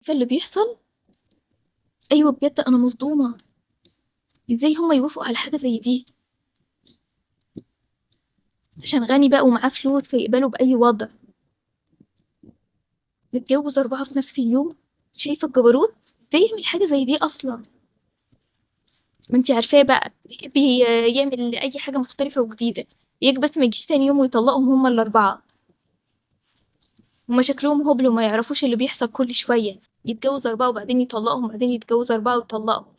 فاللي بيحصل. ايوه بجد انا مصدومه. ازاي هما يوافقوا على حاجه زي دي؟ عشان غني بقى ومعاه فلوس فيقبلوا باي وضع. متجوز 4 في نفس اليوم. شايفه الجبروت. ازاي يعمل حاجه زي دي اصلا؟ ما انتي عارفاه بقى بيحب يعمل اي حاجه مختلفه وجديده. ياك بس ما يجيش تاني يوم ويطلقهم هما الاربعه. هما شكلهم هبل وما يعرفوش اللي بيحصل كل شويه. يتجوز 4 وبعدين يطلقهم وبعدين يتجوز 4 ويطلقهم.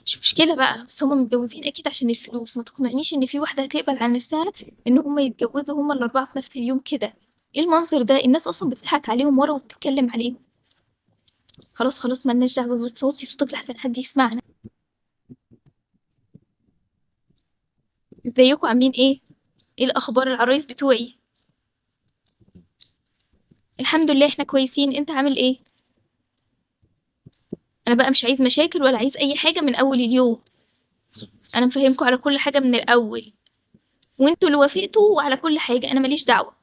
مش مشكلة بقى بس هما متجوزين أكيد عشان الفلوس. ما تقنعنيش إن في واحدة هتقبل على نفسها إن هما يتجوزوا هما الأربعة في نفس اليوم كده. إيه المنظر ده؟ الناس أصلا بتضحك عليهم ورا وبتتكلم عليهم. خلاص خلاص ملناش دعوة بس وطي صوتك لحسن حد يسمعنا. ازيكم عاملين ايه؟ ايه الأخبار العرايس بتوعي؟ الحمد لله احنا كويسين. انت عامل ايه؟ أنا بقى مش عايز مشاكل ولا عايز أي حاجة من أول اليوم. أنا مفهمكوا على كل حاجة من الأول. وانتوا اللي وافقتوا على كل حاجة، أنا ماليش دعوة.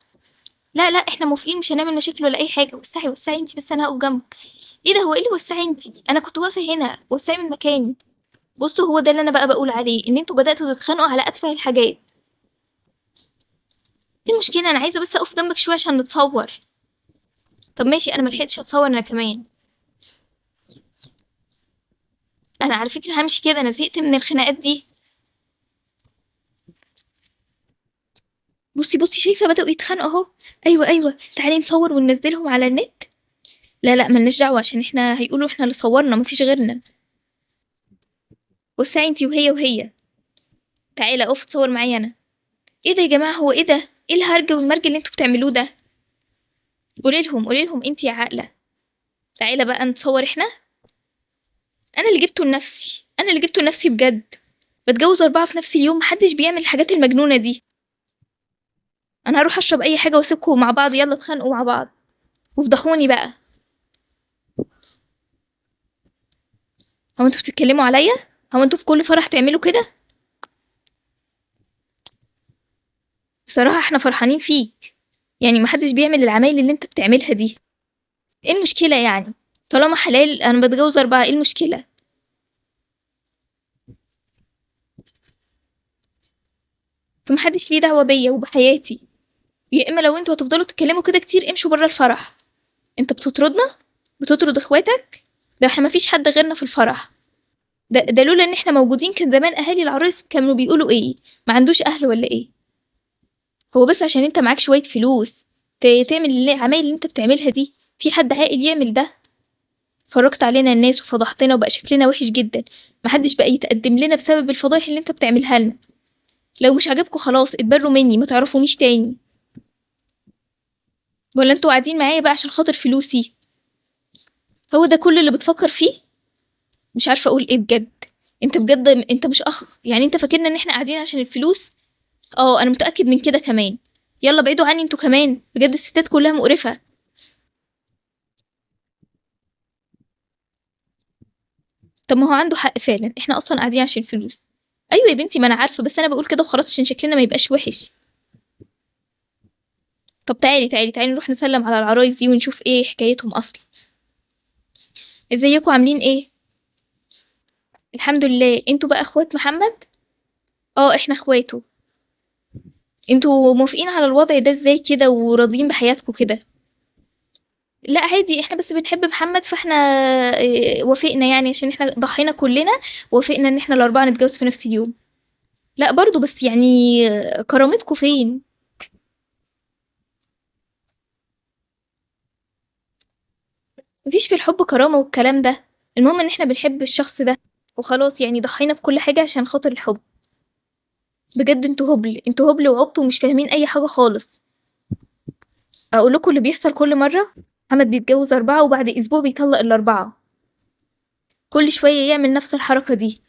لا لا احنا موافقين مش هنعمل مشاكل ولا أي حاجة. وسعي وسعي انتي بس أنا هقف جنبك. ايه ده؟ هو ايه اللي وسعي انتي؟ انا كنت واقفه هنا وسعي من مكاني. بصوا هو ده اللي انا بقى بقول عليه ان انتوا بداتوا تتخانقوا على اتفه الحاجات. ايه المشكله؟ انا عايزه بس اقف جنبك شويه عشان نتصور. طب ماشي انا ملحقتش اتصور انا كمان. انا على فكره همشي كده، انا زهقت من الخناقات دي. بصي بصي شايفه بداوا يتخانقوا اهو. ايوه ايوه تعالي نصور وننزلهم على النت. لا لا ملناش دعوه عشان احنا هيقولوا احنا اللي صورنا مفيش غيرنا. وسعي انتي وهي. تعالى اقف تصور معايا انا. ايه ده يا جماعه؟ هو ايه ده؟ ايه الهرج والمرج اللي انتوا بتعملوه ده؟ قولي لهم انتي يا عاقله. تعالى بقى نتصور احنا. انا اللي جبته لنفسي، انا اللي جبته لنفسي بجد. بتجوز 4 في نفس اليوم؟ محدش بيعمل الحاجات المجنونة دي. انا هروح اشرب اي حاجة واسيبكم مع بعض. يلا اتخانقوا مع بعض وافضحوني بقى. هو انتوا بتتكلموا عليا؟ هو انتوا في كل فرح تعملوا كده؟ بصراحة احنا فرحانين فيك. يعني محدش بيعمل العمايل اللي انت بتعملها دي. ايه المشكلة يعني؟ طالما حلال انا بتجوز 4، ايه المشكلة؟ فمحدش ليه دعوة بيا وبحياتي. يا اما لو انتوا هتفضلوا تتكلموا كده كتير امشوا برا الفرح. انت بتطردنا؟ بتطرد اخواتك؟ ده احنا مفيش حد غيرنا في الفرح. ده لولا ان احنا موجودين كان زمان اهالي العرايس كانوا بيقولوا ايه؟ ما عندوش اهل ولا ايه؟ هو بس عشان انت معاك شوية فلوس تعمل العمايل اللي انت بتعملها دي؟ في حد عاقل يعمل ده؟ فرجت علينا الناس وفضحتنا وبقى شكلنا وحش جدا. محدش بقى يتقدم لنا بسبب الفضايح اللي انت بتعملها لنا. لو مش عاجبكوا خلاص اتبروا مني ما تعرفونيش تاني. ولا انتوا قاعدين معايا بقى عشان خاطر فلوسي؟ هو ده كل اللي بتفكر فيه؟ مش عارفة اقول ايه بجد. انت بجد انت مش اخ يعني؟ انت فاكرنا ان احنا قاعدين عشان الفلوس؟ اه انا متأكد من كده كمان. يلا بعيدوا عني انتوا كمان بجد الستات كلها مقرفة. طب ما هو عنده حق فعلا احنا اصلا قاعدين عشان الفلوس. ايوه يا بنتي ما انا عارفة بس انا بقول كده وخلاص عشان شكلنا ما يبقاش وحش. طب تعالي نروح نسلم على العرايس دي ونشوف ايه حكايتهم اصلا. ازيكم عاملين ايه؟ الحمد لله. انتوا بقى اخوات محمد؟ اه احنا اخواته. انتوا موافقين على الوضع ده ازاي كده وراضيين بحياتكم كده؟ لا عادي احنا بس بنحب محمد فاحنا وافقنا يعني عشان احنا ضحينا كلنا. وافقنا ان احنا الاربعة نتجوز في نفس اليوم. لا برضو بس يعني كرامتكم فين؟ مفيش في الحب كرامة والكلام ده. المهم ان احنا بنحب الشخص ده وخلاص يعني ضحينا بكل حاجة عشان خاطر الحب. بجد انتوا هبل وعبط ومش فاهمين اي حاجة خالص. اقول لكم اللي بيحصل كل مرة. محمد بيتجوز 4 وبعد اسبوع بيطلق الاربعة. كل شوية يعمل نفس الحركة دي.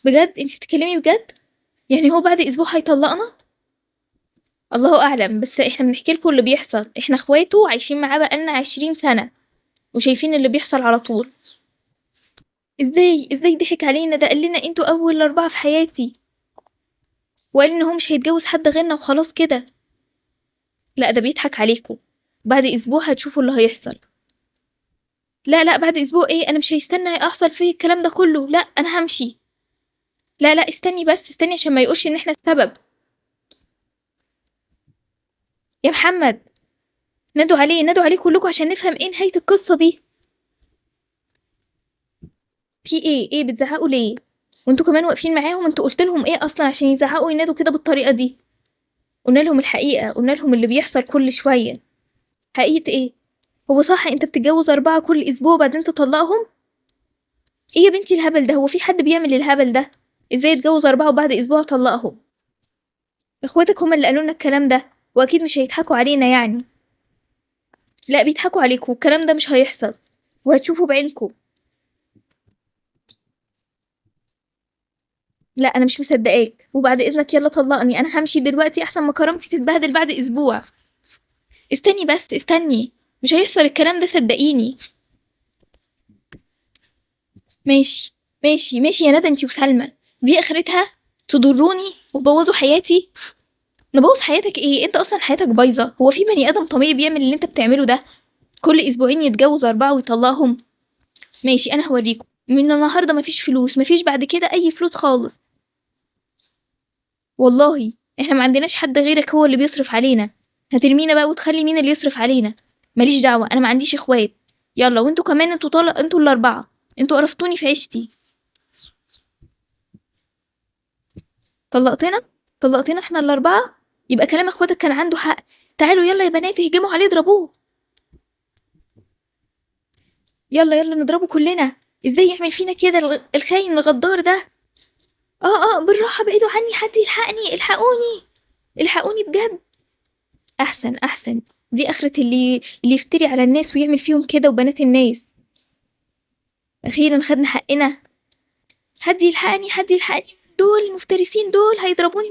بجد انتي بتتكلمي بجد؟ يعني هو بعد اسبوع هيطلقنا؟ الله اعلم بس احنا بنحكي لكم اللي بيحصل. احنا اخواته عايشين معاه بقالنا 20 سنة وشايفين اللي بيحصل على طول. ازاي ضحك علينا؟ ده قال لنا انتوا اول 4 في حياتي. وقال ان هو مش هيتجوز حد غيرنا وخلاص كده. لا ده بيضحك عليكم. بعد اسبوع هتشوفوا اللي هيحصل. لا لا، بعد اسبوع ايه؟ انا مش هيستنى يحصل فيه الكلام ده كله، لا انا همشي. لا لا، استني بس، استني عشان ما يقولش ان احنا السبب. يا محمد، نادوا عليه، نادوا عليه كلكم عشان نفهم ايه نهاية القصة دي. في ايه بتزعقوا ليه؟ وانتوا كمان واقفين معاهم، انتوا قلت لهم ايه اصلا عشان يزعقوا ينادوا كده بالطريقة دي؟ قلنا لهم الحقيقة، قلنا لهم اللي بيحصل كل شوية. حقيقة ايه؟ هو صح انت بتتجوز 4 كل اسبوع وبعدين تطلقهم؟ ايه يا بنتي الهبل ده؟ هو في حد بيعمل الهبل ده؟ ازاي يتجوز 4 وبعد اسبوع طلقهم؟ اخواتك هما اللي قالوا لنا الكلام ده، واكيد مش هيضحكوا علينا يعني. لا بيضحكوا عليكم، الكلام ده مش هيحصل وهتشوفوا بعينكم. لا انا مش مصدقاك، وبعد اذنك يلا طلقني، انا همشي دلوقتي احسن ما كرامتي تتبهدل بعد اسبوع. استني بس استني، مش هيحصل الكلام ده صدقيني. ماشي ماشي ماشي يا ندى انتي وسلمى، دي اخرتها تضروني وتبوظوا حياتي. نبوظ حياتك ايه؟ انت اصلا حياتك بايظه، هو في بني ادم طبيعي بيعمل اللي انت بتعمله ده؟ كل اسبوعين يتجوز 4 ويطلقهم؟ ماشي انا هوريكم، من النهارده مفيش فلوس، مفيش بعد كده اي فلوس خالص. والله احنا ما عندناش حد غيرك هو اللي بيصرف علينا. هترمينا بقى وتخلي مين اللي يصرف علينا؟ ماليش دعوه، انا ما عنديش اخوات. يلا وانتوا كمان، انتوا طالق، انتوا ال4، انتوا قرفتوني في عيشتي. طلقتنا؟ طلقتنا احنا ال4؟ يبقى كلام اخواتك كان عنده حق. تعالوا يلا يا بنات اهجموا عليه اضربوه. يلا يلا نضربه كلنا. ازاي يعمل فينا كده الخاين الغدار ده؟ بالراحه، بعيدوا عني، حد يلحقني، الحقوني، الحقوني بجد. احسن احسن، دي اخرة اللي يفتري على الناس ويعمل فيهم كده وبنات الناس. اخيرا خدنا حقنا. حد يلحقني، حد يلحقني، دول المفترسين دول هيضربوني